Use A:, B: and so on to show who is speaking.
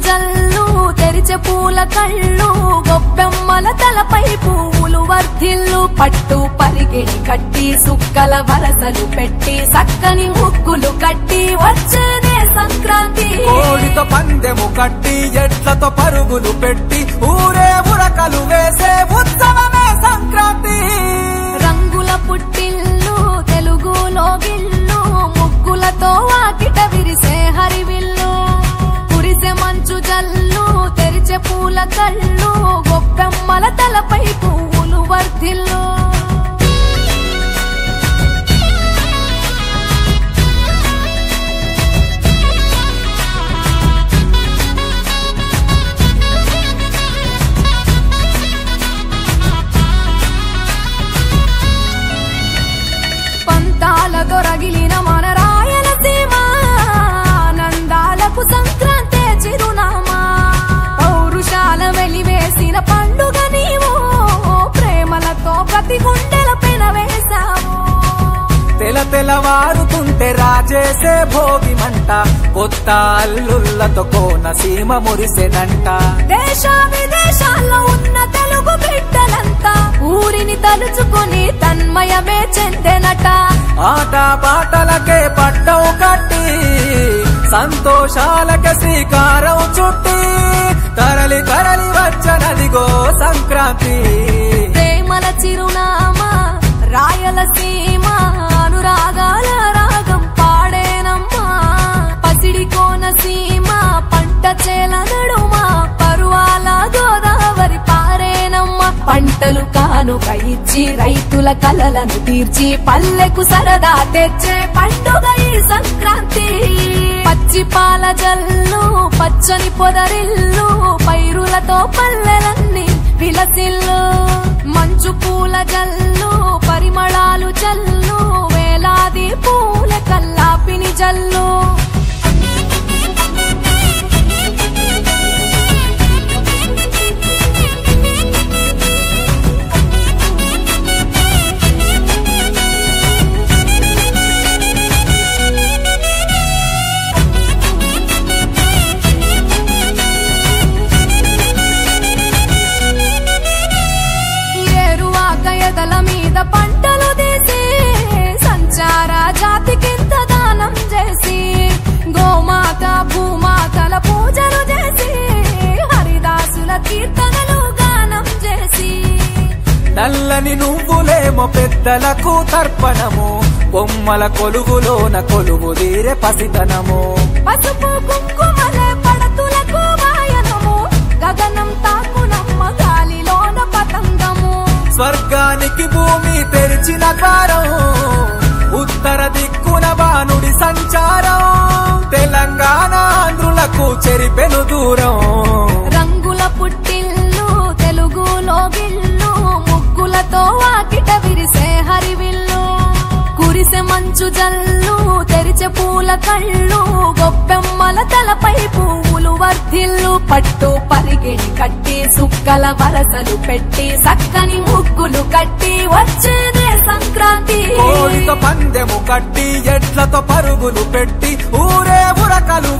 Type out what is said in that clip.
A: జల్లు తెరిచే పూల కళ్ళు గొప్పెమ్మల తలపై పువ్వులు వర్ధిల్లు పట్టు పరిగిణి కట్టి సుక్కల వరసలు పెట్టి సక్కని ముగ్గులు కట్టి వచ్చేదే సంక్రాంతి
B: కోడితో పందెము కట్టి ఎట్లతో పరుగులు పెట్టి ఊరే ఉరకలు వేసే ఉత్సవమే సంక్రాంతి
A: రంగుల పుట్టిల్లు తెలుగులో గిల్లు ముగ్గులతో వాకిట విరిసే హరివిల్లు కురిసే మంచు జల్లు తెరిచే పూల కళ్ళు గొప్పెమ్మల తలపై పువ్వులు వర్ధిల్లు రగిలిన మన రాయలసీమ నందాలకు సంక్రాంతి చిరునామా పౌరుషాల వెలివేసిన పండుగ నీవు ప్రేమలతో ప్రతి గుండెల పెనవేశావు
B: తెలవారుతుంటే రాజేసే భోగి మంట కొత్త అల్లుళ్లతో కోనసీమ మురిసెనంట
A: దేశ విదేశాల్లో ఉన్న తెలుగు బిడ్డలంతా ఊరిని తలుచుకుని తన్మయమే చెందెనట
B: ఆట పాటలకే పట్టం కట్టి సంతోషాలకే శ్రీకారం చుట్టి తరలి తరలి వచ్చనదిగో సంక్రాంతి
A: ప్రేమల చిరునామా రాయలసీమ అనురాగాల రాగం పాడేనమ్మా పసిడి కోనసీమ పంట చేల నడుమ పరువాల గోదావరి పారేనమ్మా పంటలు కానుక ఇచ్చి రైతుల కలలను తీర్చి పల్లెకు సరదా తెచ్చే పండుగ ఈ సంక్రాంతి పచ్చి పాల జల్లు పచ్చని పొదరిల్లు పైరులతో పల్లెలన్నీ విలసిల్లు మంచు పూల జల్లు పరిమళాలు జల్లు వేలాది పూల కల్లాపిని జల్లు ఎదల మీద పంటలు తీసి సంచార జాతికింత దానం చేసి గోమాత భూమాతల పూజలు చేసి హరిదాసుల కీర్తనలు గానం చేసి
B: నల్లని నువ్వులేమో పెద్దలకు తర్పణము బొమ్మల కొలుగులోన కొలువు తీరే పసితనము
A: పసుపు కుంకుమలే పడతులకు వాయనము గగనం తాకునమ్మ గాలిలోన పతంగము
B: స్వర్గానికి భూమి తెరిచిన ద్వారం ఉత్తర దిక్కున బాణుడి సంచారం తెలంగాణ ఆంధ్రులకు చెరిపెను దూరం
A: రంగుల పుట్టిల్లు తెలుగులో గిల్లు ముగ్గులతో వాకిట విరిసే హరివిల్లు కురిసే మంచు జల్లు తెరిచే పూల కళ్ళు గొప్పెమ్మల తలపై పువ్వులు వర్ధిల్లు పట్టు పరిగిణి కట్టి సుక్కల వరసలు పెట్టి సక్కని ముగ్గులు కట్టి వచ్చేదే సంక్రాంతి
B: కోడితో పందెము కట్టి ఎట్లతో పరుగులు పెట్టి ఊరే ఉరకలు